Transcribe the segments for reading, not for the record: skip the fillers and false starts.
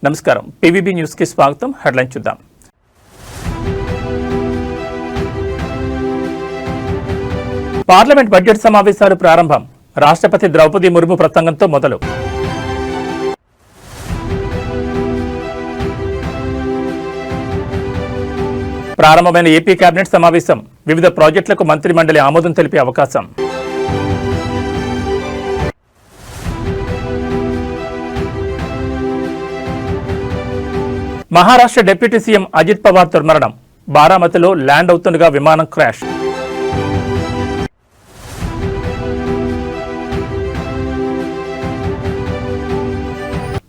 నమస్కారం PVB news కి స్వాగతం. హెడ్లైన్ చూద్దాం. పార్లమెంట్ బడ్జెట్ సమావేశాలు ప్రారంభం. రాష్ట్రపతి ద్రౌపది ముర్ము ప్రసంగంతో మొదలు. ప్రారంభమైన ఏపీ కేబినెట్ సమావేశం. వివిధ ప్రాజెక్టులకు మంత్రి మండలి ఆమోదం తెలిపే అవకాశం. మహారాష్ట్ర డిప్యూటీ సీఎం అజిత్ పవార్ దుర్మరణం. బారామతిలో ల్యాండ్ అవుతుండగా విమానం క్రాష్.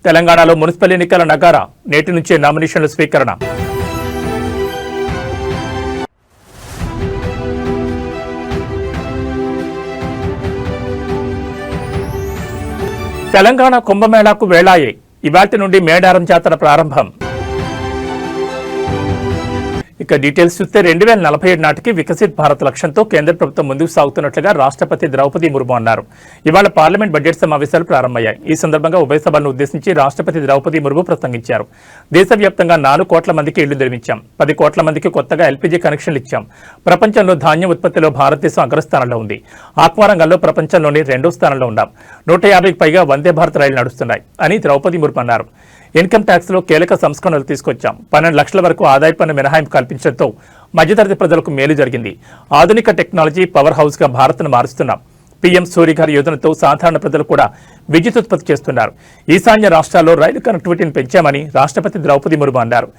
తెలంగాణలో మున్సిపల్ ఎన్నికల నగారా. నేటి నుంచే నామినేషన్ల స్వీకరణ. తెలంగాణ కుంభమేళాకు వేళాయే. ఇవాటి నుండి మేడారం జాతర ప్రారంభం. ఇక డీటెయిల్స్ చూస్తే 2047 నాటికి వికసిత్ భారత్ లక్ష్యంతో కేంద్ర ప్రభుత్వం ముందుకు సాగుతున్నట్లుగా రాష్ట్రపతి ద్రౌపది ముర్ము అన్నారు. ఇవాళ పార్లమెంట్ బడ్జెట్ సమావేశాలు ప్రారంభమయ్యాయి. ఈ సందర్భంగా ఉభయ సభలను ఉద్దేశించి రాష్ట్రపతి ద్రౌపది ముర్ము ప్రసంగించారు. దేశవ్యాప్తంగా 4 కోట్ల మందికి ఇళ్లు నిర్మించాం, 10 కోట్ల మందికి కొత్తగా ఎల్పీజీ కనెక్షన్లు ఇచ్చాం. ప్రపంచంలో ధాన్యం ఉత్పత్తిలో భారతదేశం అగ్రస్థానంలో ఉంది. ఆక్వా రంగంలో ప్రపంచంలోనే 2వ స్థానంలో ఉన్నాం. 150కి పైగా వందే భారత్ రైళ్లు నడుస్తున్నాయి అని ద్రౌపది ముర్ము అన్నారు. ఇన్కమ్ ట్యాక్స్ లో కీలక సంస్కరణలు తీసుకొచ్చాం. 12 లక్షల వరకు ఆదాయ పన్ను మినహాయింపు కల్పించడంతో మధ్యతరగతి ప్రజలకు మేలు జరిగింది. ఆధునిక టెక్నాలజీ పవర్ హౌస్ గా భారత్ను మారుస్తున్నాం. పీఎం సూర్యఘర్ యోజనతో సాధారణ ప్రజలు కూడా విద్యుత్ ఉత్పత్తి చేస్తున్నారు. ఈశాన్య రాష్ట్రాల్లో రైలు కనెక్టివిటీని పెంచామని రాష్ట్రపతి ద్రౌపది ముర్ము అన్నారు.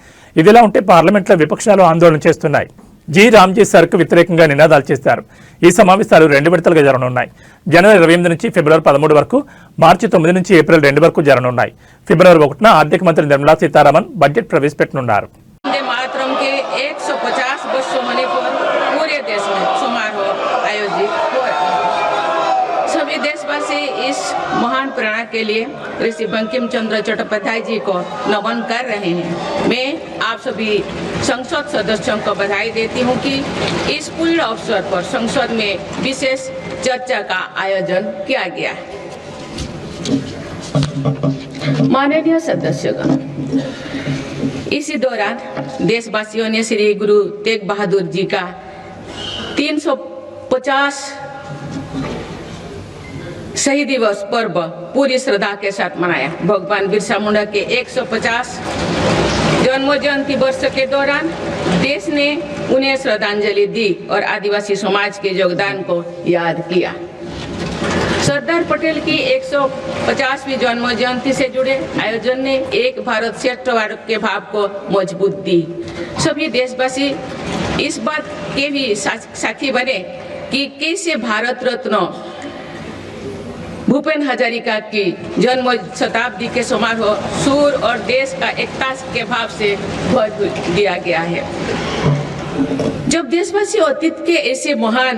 ఇదిలా ఉంటే పార్లమెంట్లో విపక్షాలు ఆందోళన చేస్తున్నాయి. జి రామ్జీ సర్కు వ్యతిరేకంగా నినాదాలు చేశారు. ఈ సమావేశాలు 2 విడతలుగా జరగనున్నాయి. జనవరి 28 నుంచి ఫిబ్రవరి 13 వరకు, మార్చి 9 నుంచి ఏప్రిల్ 2 వరకు జరగనున్నాయి. ఫిబ్రవరి 1న ఆర్థిక మంత్రి నిర్మలా సీతారామన్ బడ్జెట్ ప్రవేశపెట్టనున్నారు. इस महान प्रेरणा के लिए ऋषि बंकिम चंद्र चट्टोपाध्याय जी को नमन कर रहे हैं। मैं आप सभी संसद सदस्यों को बधाई देती हूं कि इस पूर्ण अवसर पर संसद में विशेष चर्चा का आयोजन किया गया है। माननीय सदस्यगण, इसी दौरान देशवासियों ने श्री गुरु तेग बहादुर जी का 350 शहीद दिवस पर्व पूरी श्रद्धा के साथ मनाया। भगवान बिरसा मुंडा के 150 जन्म जयंती वर्ष के दौरान देश ने उन्हें श्रद्धांजलि दी और आदिवासी समाज के योगदान को याद किया। सरदार पटेल की 150वीं जन्म जयंती से जुड़े आयोजन ने एक भारत श्रेष्ठ भारत के भाव को मजबूत दी। सभी देशवासी इस बात के भी साक्षी बने कि कैसे भारत रत्न भूपेन हजारिका की जन्म शताब्दी के समारोह सूर और देश का एकता के भाव से भर दिया गया है। जब देशवासी अतीत के ऐसे महान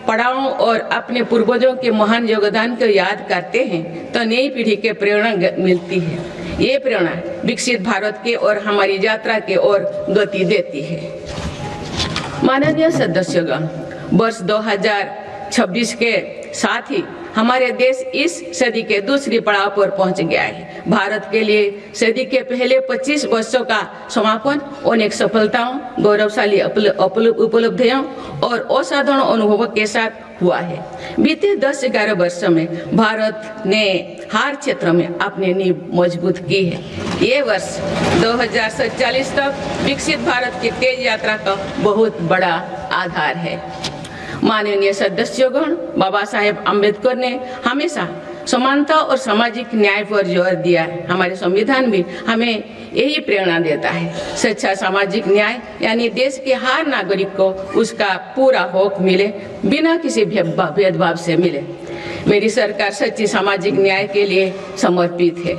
पड़ावों और अपने पूर्वजों के महान योगदान को याद करते हैं तो नई पीढ़ी के प्रेरणा मिलती है। ये प्रेरणा विकसित भारत के और हमारी यात्रा के ओर गति देती है। माननीय सदस्यगण, वर्ष 2026 के साथ ही हमारे देश इस सदी के दूसरी पड़ाव पर पहुंच गया है। भारत के लिए सदी के पहले 25 वर्षों का समापन अनेक सफलताओं, गौरवशाली उपलब्धियों और असाधारण अनुभवों के साथ हुआ है। बीते 10-11 वर्षों में भारत ने हर क्षेत्र में अपनी नींव मजबूत की है। ये वर्ष 2047 तक विकसित भारत की तेज यात्रा का बहुत बड़ा आधार है। माननीय सदस्यगण, बाबा साहेब अम्बेडकर ने हमेशा समानता और सामाजिक न्याय पर जोर दिया है। हमारे संविधान भी हमें यही प्रेरणा देता है। सच्चा सामाजिक न्याय यानी देश के हर नागरिक को उसका पूरा हक मिले, बिना किसी भेदभाव से मिले। मेरी सरकार सच्ची सामाजिक न्याय के लिए समर्पित है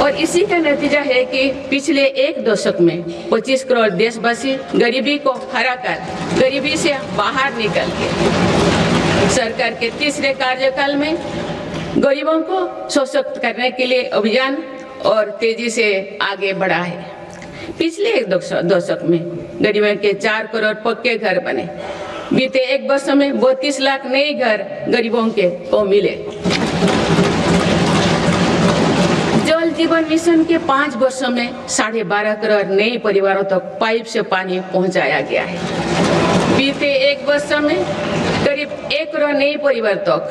और इसी का नतीजा है कि पिछले 1 दशक में 25 करोड़ देशवासी गरीबी को हराकर गरीबी से बाहर निकल के सरकार के तीसरे कार्यकाल में गरीबों को सशक्त करने के लिए अभियान और तेजी से आगे बढ़ा है। पिछले 1 दशक में गरीबों के 4 करोड़ पक्के घर बने। बीते 1 वर्ष में 32 लाख नए घर गरीबों के को मिले। जीवन मिशन के 5 वर्षों में 12.5 करोड़ नए परिवारों तक पाइप से पानी पहुंचाया गया है। बीते 1 वर्ष में करीब 1 करोड़ नए परिवार तक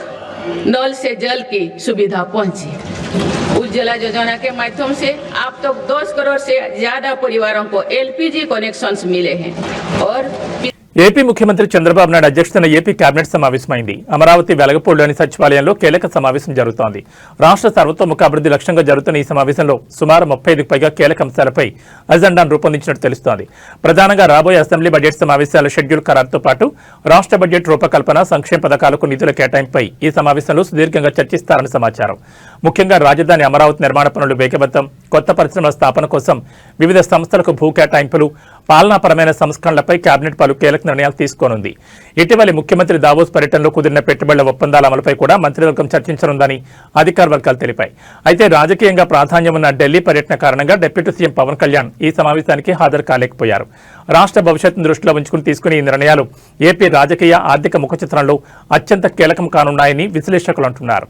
नल से जल की सुविधा पहुंची। उज्ज्वला योजना के माध्यम से अब तक 10 करोड़ से ज्यादा परिवारों को एलपीजी कनेक्शंस मिले हैं और ఏపీ ముఖ్యమంత్రి చంద్రబాబు నాయుడు అధ్యక్షతన ఏపీ కేబినెట్ సమావేశమైంది. అమరావతి వెలగపూడిలోని సచివాలయంలో కీలక సమావేశం జరుగుతోంది. రాష్ట్ర సర్వతోముఖ అభివృద్ధి లక్ష్యంగా జరుగుతున్న ఈ సమావేశంలో సుమారు 35కి పైగా కీలక అంశాలపై అజెండాను రూపొందించినట్టు తెలుస్తోంది. ప్రధానంగా రాబోయే అసెంబ్లీ బడ్జెట్ సమావేశాల షెడ్యూల్ ఖరారుతో పాటు రాష్ట్ర బడ్జెట్ రూపకల్పన, సంక్షేమ పథకాలకు నిధుల కేటాయింపై ఈ సమావేశంలో సుదీర్ఘంగా చర్చిస్తారని సమాచారం. ముఖ్యంగా రాజధాని అమరావతి నిర్మాణ పనులు వేగవంతం, కొత్త పరిశ్రమల స్థాపన కోసం వివిధ సంస్థలకు భూ కేటాయింపులు, పాలనాపరమైన సంస్కరణలపై కేబినెట్ పలు కీలక నిర్ణయాలు తీసుకోనుంది. ఇటీవలి ముఖ్యమంత్రి దావోస్ పర్యటనలో కుదిరిన పెట్టుబడుల ఒప్పందాల అమలుపై కూడా మంత్రివర్గం చర్చించనుందని అధికార వర్గాలు తెలిపాయి. అయితే రాజకీయంగా ప్రాధాన్యం ఉన్న ఢిల్లీ పర్యటన కారణంగా డిప్యూటీ సీఎం పవన్ కళ్యాణ్ ఈ సమావేశానికి హాజరు కాలేకపోయారు. రాష్ట్ర భవిష్యత్తును దృష్టిలో ఉంచుకుని తీసుకునే ఈ నిర్ణయాలు ఏపీ రాజకీయ, ఆర్థిక ముఖచిత్రంలో అత్యంత కీలకం కానున్నాయని విశ్లేషకులు అంటున్నారు.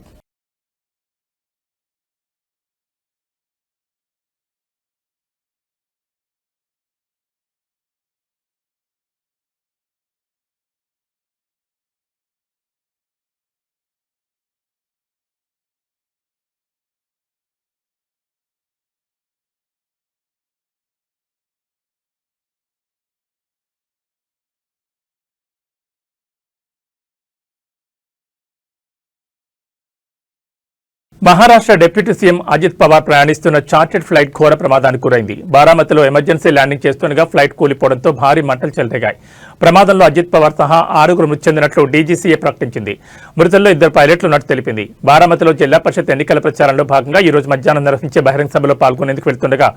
మహారాష్ట్ర డిప్యూటీ సీఎం అజిత్ పవార్ ప్రయాణిస్తున్న చార్టెడ్ ఫ్లైట్ ఘోర ప్రమాదానికి గురైంది. బారామతిలో ఎమర్జెన్సీ ల్యాండింగ్ చేస్తుండగా ఫ్లైట్ కూలిపోవడంతో భారీ మంటలు చెలరేగాయి. ప్రమాదంలో అజిత్ పవార్ సహా 6 మృతి చెందినట్లు డీజీసీఏ ప్రకటించింది. మృతుల్లో 2 పైలట్లు ఉన్నట్టు తెలిపింది. బారామతిలో జిల్లా పరిషత్ ఎన్నికల ప్రచారంలో భాగంగా ఈ రోజు మధ్యాహ్నం నిర్వహించే బహిరంగ సభలో పాల్గొనేందుకు వెళ్తుండగా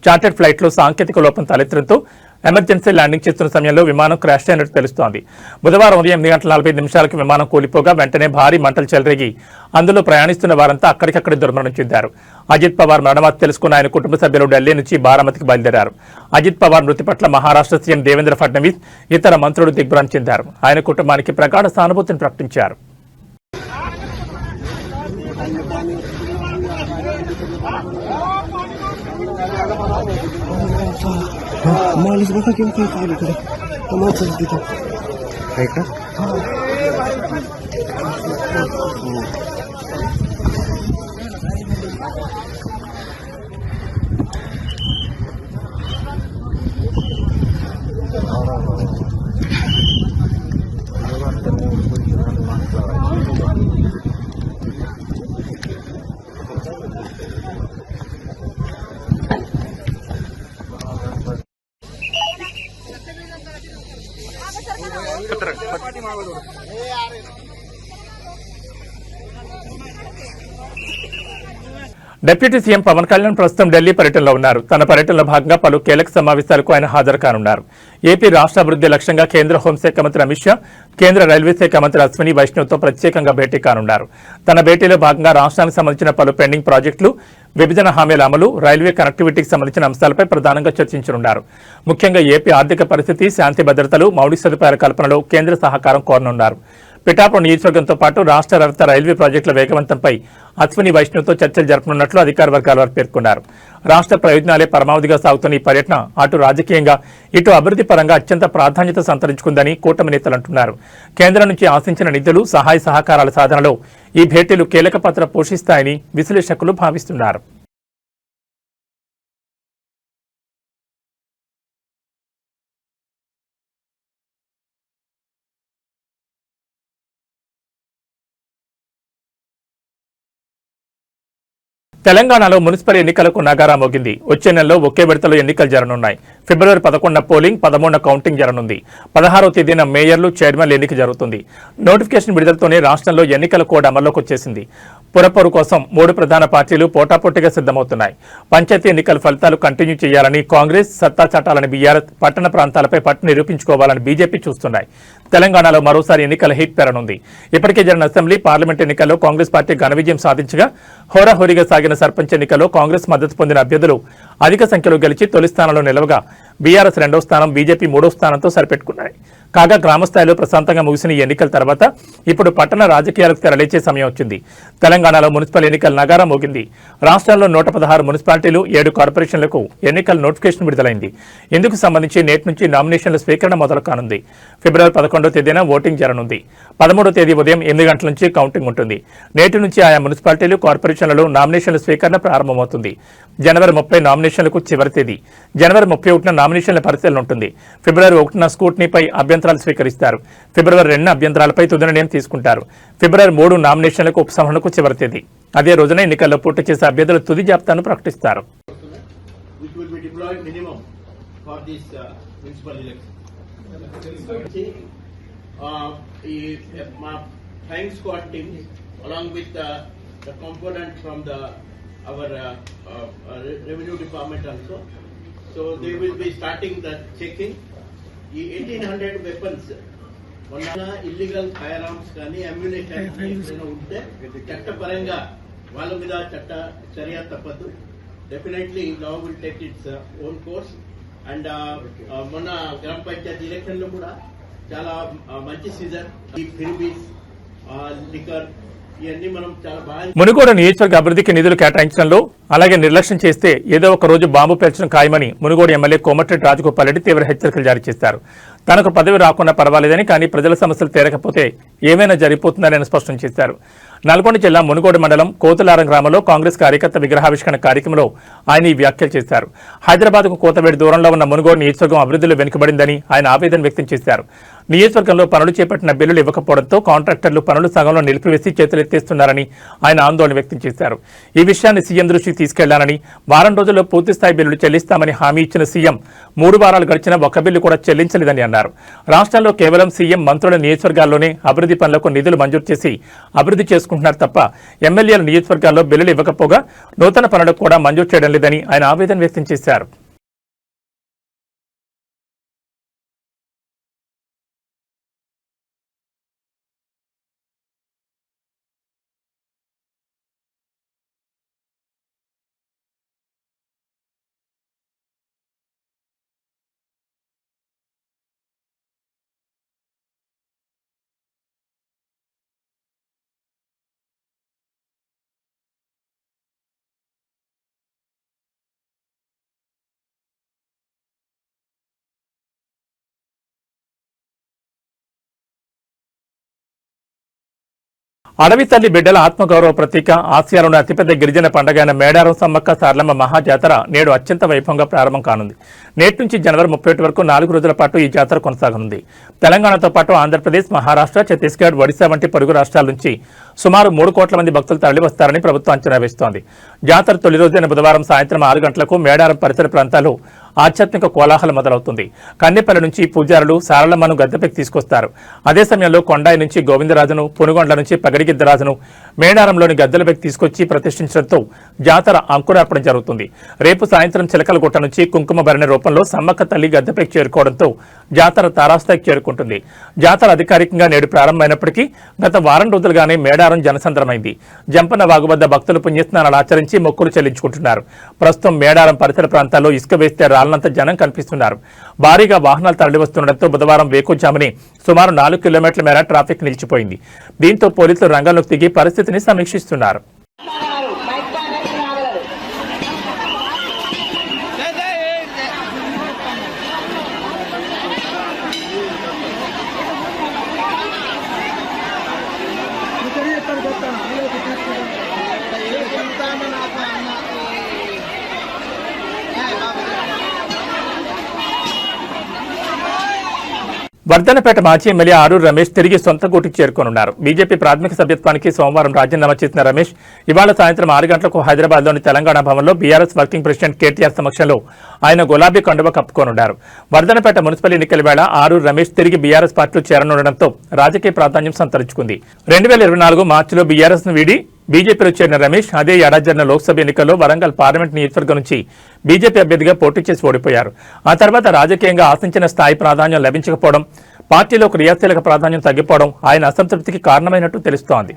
చార్టెడ్ ఫ్లైట్లో సాంకేతిక లోపం తలెత్తడంతో ఎమర్జెన్సీ ల్యాండింగ్ చేస్తున్న సమయంలో విమానం క్రాష్ అయినట్టు తెలుస్తోంది. బుధవారం ఉదయం 8:45 విమానం కూలిపోగా వెంటనే భారీ మంటలు చెలరేగి అందులో ప్రయాణిస్తున్న వారంతా అక్కడికక్కడే దుర్మరణం చెందారు. అజిత్ పవార్ మరణవార్త తెలుసుకున్న ఆయన కుటుంబ సభ్యులు ఢిల్లీ నుంచి బారామతికి బయలుదేరారు. అజిత్ పవార్ మృతి పట్ల మహారాష్ట్ర సీఎం దేవేంద్ర ఫడ్నవీస్, ఇతర మంత్రులు దిగ్భ్రాంతి చెందారు. ఆయన కుటుంబానికి ప్రగాఢ సానుభూతిని ప్రకటించారు. Malis baka kim kayo kali ko. Tumatas dito. Ay ka? Deputy CM Pawan Kalyan ప్రస్తుతం ఢిల్లీ పర్యటనలో ఉన్నారు. తన పర్యటనలో భాగంగా పలు కీలక సమావేశాలకు ఆయన హాజరు కానున్నారు. ఏపీ రాష్ట్ర అభివృద్ధి లక్ష్యంగా కేంద్ర హోంశాఖ మంత్రి అమిత్ షా, కేంద్ర రైల్వే శాఖ మంత్రి అశ్విని వైష్ణవ్తో ప్రత్యేకంగా భేటీ కానున్నారు. తన భేటీలో భాగంగా రాష్ట్రానికి సంబంధించిన పలు పెండింగ్ ప్రాజెక్టులు, విభజన హామీల అమలు, రైల్వే కనెక్టివిటీకి సంబంధించిన అంశాలపై ప్రధానంగా చర్చించనున్నారు. ముఖ్యంగా ఏపీ ఆర్థిక పరిస్థితి, శాంతి భద్రతలు, మౌలిక సదుపాయాల కల్పనలో కేంద్ర సహకారం కోరనున్నారు. పిఠాపురం నియోజకవర్గంతో పాటు రాష్ట్ర రవాణా రైల్వే ప్రాజెక్టుల వేగవంతంపై అశ్విని వైష్ణవ్తో చర్చలు జరపనున్నట్లు అధికార వర్గాల వారు పేర్కొన్నారు. రాష్ట్ర ప్రయోజనాలే పరమావధిగా సాగుతున్న ఈ పర్యటన అటు రాజకీయంగా, ఇటు అభివృద్ధి పరంగా అత్యంత ప్రాధాన్యత సంతరించుకుందని కూటమి నేతలు అంటున్నారు. కేంద్రం నుంచి ఆశించిన నిధులు, సహాయ సహకారాల సాధనలో ఈ భేటీలు కీలక పాత్ర పోషిస్తాయని విశ్లేషకులు భావిస్తున్నారు. తెలంగాణలో మున్సిపల్ ఎన్నికలకు నగారా మోగింది. వచ్చే నెలలో ఒకే విడతలో ఎన్నికలు జరగనున్నాయి. ఫిబ్రవరి 11న పోలింగ్, 13న కౌంటింగ్ జరగనుంది. 16వ తేదీన మేయర్లు, చైర్మన్ల ఎన్నిక జరుగుతుంది. నోటిఫికేషన్ విడుదలతోనే రాష్ట్రంలో ఎన్నికల కోడ్ అమల్లోకి వచ్చేసింది. పురపోరు కోసం 3 ప్రధాన పార్టీలు పోటాపోటీగా సిద్ధమవుతున్నాయి. పంచాయతీ ఎన్నికల ఫలితాలు కంటిన్యూ చేయాలని కాంగ్రెస్, సత్తా చాటాలని బీఆర్ఎస్, పట్టణ ప్రాంతాలపై పట్టు నిరూపించుకోవాలని బీజేపీ చూస్తున్నాయి. తెలంగాణలో మరోసారి ఎన్నికల హీట్ పెరనుంది. ఇప్పటికే జరిగిన అసెంబ్లీ, పార్లమెంట్ ఎన్నికల్లో కాంగ్రెస్ పార్టీ ఘన విజయం సాధించగా, హోరాహోరీగా సాగిన సర్పంచ్ ఎన్నికల్లో కాంగ్రెస్ మద్దతు పొందిన అభ్యర్థులు అధిక సంఖ్యలో గెలిచి తొలి స్థానంలో నిలవగా, బీఆర్ఎస్ 2వ స్థానం, బీజేపీ 3వ స్థానంతో సరిపెట్టుకున్నాయి. కాగా గ్రామస్థాయిలో ప్రశాంతంగా ముగిసిన ఈ ఎన్నికల తర్వాత ఇప్పుడు పట్టణ రాజకీయాలకు తెరలేచే సమయం వచ్చింది. తెలంగాణలో మున్సిపల్ ఎన్నికల నగారా మోగింది. రాష్ట్రాల్లో 116 మున్సిపాలిటీలు, 7 కార్పొరేషన్లకు ఎన్నికల నోటిఫికేషన్ విడుదలైంది. ఇందుకు సంబంధించి నేటి నుంచి నామినేషన్ల స్వీకరణ మొదలు కానుంది. ఫిబ్రవరి 11వ తేదీన ఓటింగ్ జరగనుంది. 13వ తేదీ ఉదయం 8 గంటల నుంచి కౌంటింగ్ ఉంటుంది. నేటి నుంచి ఆయా మున్సిపాలిటీలు, కార్పొరేషన్లలో నామినేషన్ల స్వీకరణ ప్రారంభమవుతుంది. జనవరి 30 నామినేషన్లకు చివరి తేదీ. జనవరి 31న నామినేషన్ల పరిశీలన ఉంటుంది. ఫిబ్రవరి 1న స్క్రూటినీపై అభ్యంతరాలు స్వీకరిస్తారు. ఫిబ్రవరి 2న అభ్యంతరాలపై తుది నిర్ణయం తీసుకుంటారు. ఫిబ్రవరి 3 నామినేషన్లకు ఉపసంహరణకు చివరి తేదీ. అదే రోజున ఎన్నికల్లో పోటీ చేసే అభ్యర్థుల తుది జాబితాను ప్రకటిస్తారు. our revenue department also. So they will be starting the checking. ఈ 1800 weapons మొన్న ఇల్లీగల్ ఫైర్ ఆర్మ్స్ కానీ అమ్యునేషన్ ఏదైనా ఉంటే చట్టపరంగా వాళ్ళ మీద చర్య తప్పదు. Definitely law will take its own course. And మొన్న గ్రామ పంచాయతీ ఎలక్షన్ లో కూడా చాలా మంచి సీజన్. ఈ ఫిర్బీస్ లిక్కర్ ఇవన్నీ మనం చాలా బాగా. మునుగోడు నియోజకవర్గ అభివృద్ధికి నిధులు కేటాయించడంలో అలాగే నిర్లక్ష్యం చేస్తే ఏదో ఒక రోజు బాంబు పేల్చడం ఖాయమని మునుగోడు ఎమ్మెల్యే కోమటిరెడ్డి రాజగోపాల్ రెడ్డి తీవ్ర హెచ్చరికలు జారీ చేశారు. తనకు పదవి రాకుండా పర్వాలేదని, కానీ ప్రజల సమస్యలు తీరకపోతే ఏమైనా జరిగిపోతుందని స్పష్టం చేశారు. నల్గొండ జిల్లా మునుగోడు మండలం కోతులారం గ్రామంలో కాంగ్రెస్ కార్యకర్త విగ్రహావిష్కరణ కార్యక్రమంలో ఆయన ఈ వ్యాఖ్యలు చేశారు. హైదరాబాద్కు కోతవేడి దూరంలో ఉన్న మునుగోడు నియోజకవర్గం అభివృద్ధిలో వెనుకబడిందని ఆయన ఆవేదన వ్యక్తం చేశారు. నియోజకవర్గంలో పనులు చేపట్టిన బిల్లులు ఇవ్వకపోవడంతో కాంట్రాక్టర్లు పనులు సగంలో నిలిపివేసి చేతులెత్తేస్తున్నారని ఆయన ఆందోళన వ్యక్తం చేశారు. ఈ విషయాన్ని సీఎం దృష్టికి తీసుకెళ్లాలని, వారం రోజుల్లో పూర్తిస్థాయి బిల్లులు చెల్లిస్తామని హామీ ఇచ్చిన సీఎం 3 వారాలు గడిచినా ఒక్క బిల్లు కూడా చెల్లించలేదని అన్నారు. రాష్ట్రంలో కేవలం సీఎం, మంత్రుల నియోజకవర్గాల్లోనే అభివృద్ధి పనులకు నిధులు మంజూరు చేసి అభివృద్ధి చేసుకుంటున్నారు తప్ప ఎమ్మెల్యేల నియోజకవర్గాల్లో బిల్లులు ఇవ్వకపోగా నూతన పనులకు కూడా మంజూరు చేయడం లేదని ఆయన ఆవేదన వ్యక్తం చేశారు. అడవి తల్లి బిడ్డల ఆత్మగౌరవ ప్రతీక, ఆసియాలోని అతిపెద్ద గిరిజన పండుగ అయిన మేడారం సమ్మక్క సారలమ్మ మహాజాతర నేడు అత్యంత వైభవంగా ప్రారంభం కానుంది. నేటి నుంచి జనవరి 31 వరకు 4 రోజుల పాటు ఈ జాతర కొనసాగనుంది. తెలంగాణతో పాటు ఆంధ్రప్రదేశ్, మహారాష్ట్ర, ఛత్తీస్గఢ్, ఒడిశా వంటి పొరుగు రాష్ట్రాల నుంచి సుమారు 3 కోట్ల మంది భక్తులు తరలివస్తారని ప్రభుత్వం అంచనా వేస్తోంది. జాతర తొలి రోజైన బుధవారం సాయంత్రం 6 గంటలకు మేడారం పరిసర ప్రాంతాల్లో ఆధ్యాత్మిక కోలాహలం మొదలవుతుంది. కన్నెపల్లి నుంచి పూజారులు సారలమ్మను గద్దెపైకి తీసుకొస్తారు. అదే సమయంలో కొండాయి నుంచి గోవిందరాజును, పునుగొండ నుంచి పగడిగిద్దరాజును మేడారంలోని గద్దెలపైకి తీసుకొచ్చి ప్రతిష్ఠించడంతో జాతర అంకురార్పణ జరుగుతుంది. రేపు సాయంత్రం చిలకలగుట్ట నుంచి కుంకుమ భరణి రూపంలో సమ్మక్క తల్లి గద్దెపైకి చేరుకోవడంతో జాతర తారాస్థాయికి చేరుకుంటుంది. జాతర అధికారికంగా నేడు ప్రారంభమైనప్పటికీ గత వారం రోజులుగానే మేడారం జనసంద్రమైంది. జంపన్న వాగు వద్ద భక్తులు పుణ్యస్నానాలు ఆచరించి మొక్కులు చెల్లించుకుంటున్నారు. ప్రస్తుతం మేడారం పరిసర ప్రాంతాల్లో ఇసుక వేస్తే రాళ్లంత జనం కనిపిస్తున్నారు. భారీగా వాహనాలు తరలివస్తుండటంతో బుధవారం వేకుజామునే సుమారు 4 కిలోమీటర్ల మేర ట్రాఫిక్ నిలిచిపోయింది. దీంతో పోలీసులు రంగంలోకి దిగి పరిస్థితిని సమీక్షిస్తున్నారు. వర్ధనపేట మాజీ ఎమ్మెల్యే ఆరూరు రమేష్ తిరిగి సొంత గూటికి చేరుకోనున్నారు. బీజేపీ ప్రాథమిక సభ్యత్వానికి సోమవారం రాజీనామా చేసిన రమేష్ ఇవాళ సాయంత్రం 6 గంటలకు హైదరాబాద్లోని తెలంగాణ భవన్లో బీఆర్ఎస్ వర్కింగ్ ప్రెసిడెంట్ కేటీఆర్ సమక్షంలో ఆయన గులాబీ కండువా కప్పుకోనున్నారు. వర్ధనపేట మున్సిపల్ ఎన్నికల వేళ ఆరూరు రమేష్ తిరిగి బీఆర్ఎస్ పార్టీలో చేరనుండటంతో రాజకీయ ప్రాధాన్యం సంతరించుకుంది. 2024 మార్చిలో బీఆర్ఎస్ ను వీడి బీజేపీలో చేరిన రమేష్ అదే ఏడాది జరిగిన లోక్సభ ఎన్నికల్లో వరంగల్ పార్లమెంట్ నియోజకవర్గం నుంచి బీజేపీ అభ్యర్థిగా పోటీ చేసి ఓడిపోయారు. ఆ తర్వాత రాజకీయంగా ఆశించిన స్థాయి ప్రాధాన్యం లభించకపోవడం, పార్టీలో క్రియాశీలక ప్రాధాన్యం తగ్గిపోవడం ఆయన అసంతృప్తికి కారణమైనట్టు తెలుస్తోంది.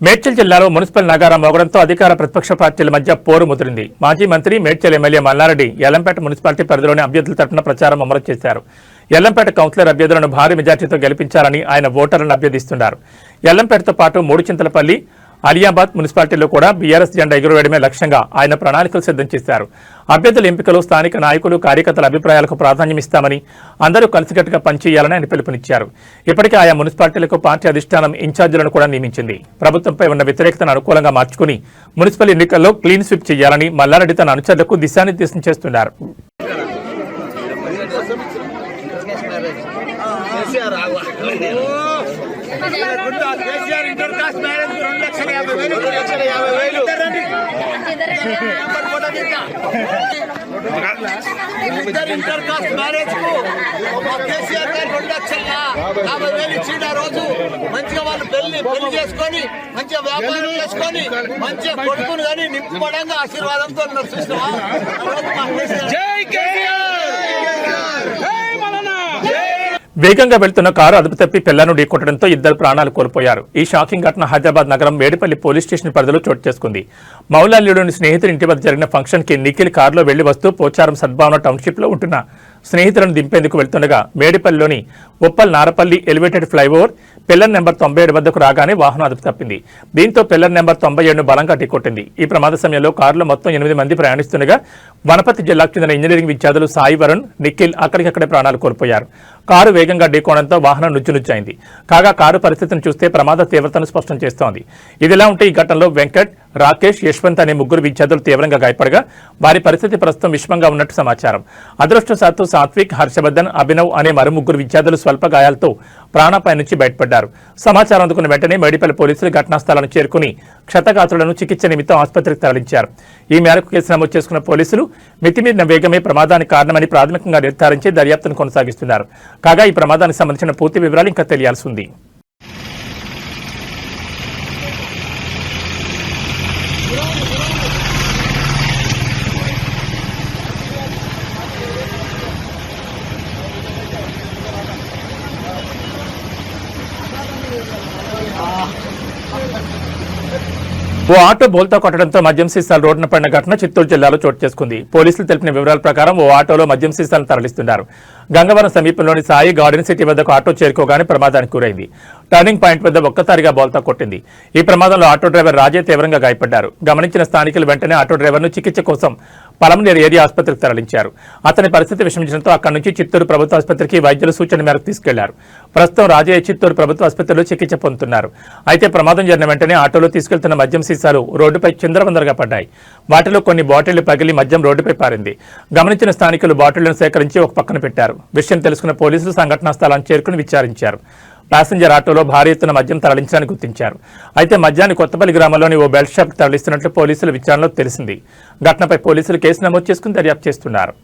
మేడ్చల్ జిల్లాలో మున్సిపల్ నగారా మోగడంతో అధికార ప్రతిపక్ష పార్టీల మధ్య పోరు ముదిరింది. మాజీ మంత్రి మేడ్చల్ ఎమ్మెల్యే మల్లారెడ్డి ఎల్లంపేట మున్సిపాలిటీ పరిధిలోని అభ్యర్థుల తరఫున ప్రచారం అమలు చేశారు. ఎల్లంపేట కౌన్సిలర్ అభ్యర్థులను భారీ మెజార్టీతో గెలిపించాలని ఆయన ఓటర్లను అభ్యర్థిస్తున్నారు. ఎల్లంపేటతో పాటు మూడుచింతలపల్లి, అలియాబాద్ మున్సిపాలిటీలో కూడా బీఆర్ఎస్ జెండా ఎగురవేయడమే లక్ష్యంగా ఆయన ప్రణాళికలు సిద్ధం చేశారు. అభ్యర్థుల ఎంపికలో స్థానిక నాయకులు, కార్యకర్తల అభిప్రాయాలకు ప్రాధాన్యమిస్తామని, అందరూ కలిసికట్టుగా పనిచేయాలని ఆయన పిలుపునిచ్చారు. ఇప్పటికే ఆయా మున్సిపాలిటీలకు పార్టీ అధిష్టానం ఇన్ఛార్జీలను కూడా నియమించింది. ప్రభుత్వంపై ఉన్న వ్యతిరేకతను అనుకూలంగా మార్చుకుని మున్సిపల్ ఎన్నికల్లో క్లీన్ స్వీప్ చేయాలని మల్లారెడ్డి తన అనుచరులకు దిశానిర్దేశం చేస్తున్నారు. ఇంటర్ కాస్ట్ మ్యారేజ్ కు కేసీఆర్ గారు 2,50,000 ఇచ్చిండు. ఆ రోజు మంచిగా వాళ్ళు పెళ్లి చేసుకొని మంచిగా వ్యాపారం చేసుకొని మంచిగా కొడుకుని కానీ నింపడంగా ఆశీర్వాదంతో నడుస్తున్నావా. వేగంగా వెళ్తున్న కారు అదుపు తప్పి పిల్లను ఢీకొట్టడంతో ఇద్దరు ప్రాణాలు కోల్పోయారు. ఈ షాకింగ్ ఘటన హైదరాబాద్ నగరం మేడిపల్లి పోలీస్ స్టేషన్ పరిధిలో చోటు చేసుకుంది. మౌలాలీలోని స్నేహితుడి ఇంటి వద్ద జరిగిన ఫంక్షన్ కి నిఖిల్ కారులో వెళ్లి వస్తూ పోచారం సద్భావన టౌన్షిప్ లో ఉంటున్న స్నేహితులను దింపేందుకు వెళ్తుండగా మేడిపల్లిలోని Uppal Narapally elevated flyover pillar number 97 వద్దకు రాగానే వాహనం అదుపు తప్పింది. దీంతో పిల్లర్ నెంబర్ 97ను బలంగా ఢీకొట్టింది. ఈ ప్రమాద సమయంలో కారులో మొత్తం 8 మంది ప్రయాణిస్తుండగా వనపర్తి జిల్లాకు చెందిన ఇంజనీరింగ్ విద్యార్థులు సాయి వరుణ్, నిఖిల్ అక్కడికక్కడే ప్రాణాలు కోల్పోయారు. కారు వేగంగా ఢీకోవడంతో వాహనం నుజ్జునుజ్జైంది. కాగా కారు పరిస్థితిని చూస్తే ప్రమాద తీవ్రతను స్పష్టం చేస్తోంది. ఇదిలా ఉంటే ఈ ఘటనలో వెంకట్, రాకేష్, యశ్వంత్ అనే ముగ్గురు విద్యార్థులు తీవ్రంగా గాయపడగా వారి పరిస్థితి ప్రస్తుతం విషమంగా ఉన్నట్టు సమాచారం. అదృష్టవశాత్తు సాత్విక్, హర్షవర్ధన్, అభినవ్ అనే మరో ముగ్గురు విద్యార్థులు స్వల్ప గాయాలతో ప్రాణాపాయ నుంచి బయటపడ్డారు. సమాచారం అందుకున్న వెంటనే మేడిపల్లి పోలీసులు ఘటనా స్థలానికి చేరుకుని క్షతగాత్రులను చికిత్స నిమిత్తం ఆసుపత్రికి తరలించారు. ఈ మేరకు కేసు నమోదు చేసుకున్న పోలీసులు మితిమీరిన వేగమే ప్రమాదానికి కారణమని ప్రాథమికంగా నిర్ధారించి దర్యాప్తును కొనసాగిస్తున్నారు. కాగా ఈ ప్రమాదానికి సంబంధించిన పూర్తి వివరాలు ఇంకా తెలియాల్సి ఉంది. ఓ ఆటో బోల్తా కొట్టడంతో మద్యం సీసాలు రోడ్డున పడిన ఘటన చిత్తూరు జిల్లాలో చోటు చేసుకుంది. పోలీసులు తెలిపిన వివరాల ప్రకారం ఓ ఆటోలో మద్యం సీసాలను తరలిస్తున్నారు. గంగవరం సమీపంలోని సాయి గార్డెన్ సిటీ వద్దకు ఆటో చేరుకోగానే ప్రమాదానికి గురైంది. టర్నింగ్ పాయింట్ వద్ద ఒక్కసారిగా బోల్తా కొట్టింది. ఈ ప్రమాదంలో ఆటో డ్రైవర్ రాజే తీవ్రంగా గాయపడ్డారు. గమనించిన స్థానికులు వెంటనే ఆటో డ్రైవర్ను చికిత్స కోసం పలమనేరు ఏరియా ఆసుపత్రికి తరలించారు. అతని పరిస్థితి విషమించడంతో అక్కడి నుంచి చిత్తూరు ప్రభుత్వ ఆసుపత్రికి వైద్యుల సూచన మేరకు తీసుకెళ్లారు. ప్రస్తుతం రాజయ్య చిత్తూరు ప్రభుత్వ ఆసుపత్రిలో చికిత్స పొందుతున్నారు. అయితే ప్రమాదం జరిగిన వెంటనే ఆటోలో తీసుకెళ్తున్న మద్యం సీసాలు రోడ్డుపై చిందరవందరగా పడ్డాయి. వాటిలో కొన్ని బాటిళ్లు పగిలి మద్యం రోడ్డుపై పారింది. గమనించిన స్థానికులు బాటిళ్లను సేకరించి ఒక పక్కన పెట్టారు. విషయం తెలుసుకున్న పోలీసులు సంఘటనా స్థలాన్ని చేరుకుని విచారించారు. ప్యాసింజర్ ఆటోలో భారీ ఎత్తున మద్యం తరలించాలని గుర్తించారు. అయితే మద్యాన్ని కొత్తపల్లి గ్రామంలోని ఓ బెల్ట్ షాప్ తరలిస్తున్నట్లు పోలీసుల విచారణలో తెలిసింది. ఘటనపై పోలీసులు కేసు నమోదు చేసుకుని దర్యాప్తు చేస్తున్నారు.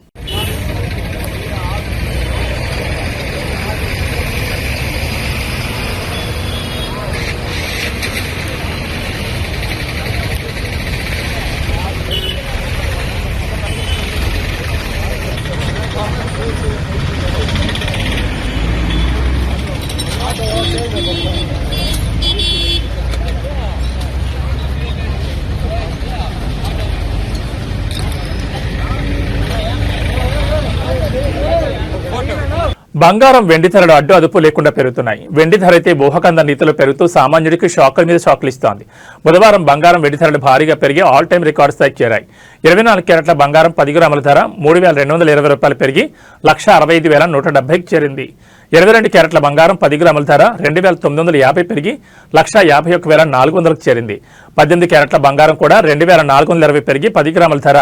బంగారం, వెండి ధరలు అడ్డు అదుపు లేకుండా పెరుగుతున్నాయి. వెండి ధర అయితే ఊహకంద రీతిలో పెరుగుతూ సామాన్యుడికి షాకుల మీద షాకులు ఇస్తోంది. బుధవారం బంగారం, వెండి ధరలు భారీగా పెరిగి ఆల్ టైం రికార్డు స్థాయికి చేరాయి. 24 క్యారెట్ల బంగారం 10 గ్రాముల ధర 3,220 రూపాయలు పెరిగి 1,65,170కి చేరింది. 22 క్యారెట్ల బంగారం 10 గ్రాముల ధర 2,950 పెరిగి 1,51,400కు చేరింది. 18 క్యారెట్ల బంగారం కూడా 2,420 పెరిగి 10 గ్రాముల ధర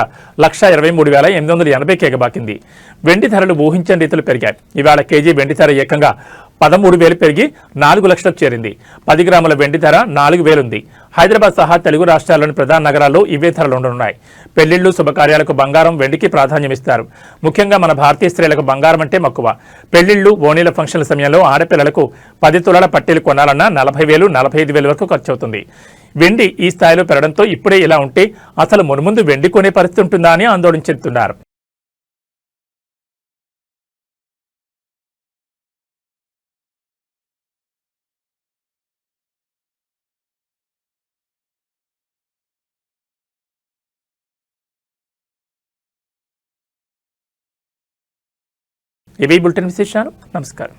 1,23,880కి ఎగబాకింది. వెండి ధరలు ఊహించని రీతిలో పెరిగాయి. ఇవాళ కేజీ వెండి ధర ఏకంగా 13,000 పెరిగి 4 లక్షలకు చేరింది. 10 గ్రాముల వెండి ధర 4,000 ఉంది. హైదరాబాద్ సహా తెలుగు రాష్ట్రాల్లోని ప్రధాన నగరాల్లో ఇవే ధరలు ఉండనున్నాయి. పెళ్లిళ్లు, శుభకార్యాలకు బంగారం, వెండికి ప్రాధాన్యమిస్తారు. ముఖ్యంగా మన భారతీయ స్త్రీలకు బంగారం అంటే మక్కువ. పెళ్లిళ్లు, ఓణీల ఫంక్షన్ల సమయంలో ఆడపిల్లలకు 10 తులాల పట్టీలు కొనాలన్నా 40,000, 45,000 వరకు ఖర్చు అవుతుంది. వెండి ఈ స్థాయిలో పెరగడంతో ఇప్పుడే ఇలా ఉంటే అసలు మున్ముందు వెండి కొనే పరిస్థితి ఉంటుందా అని ఆందోళన చెందుతున్నారు. ఇవి బులెటిన్ విశేషాలు. నమస్కారం.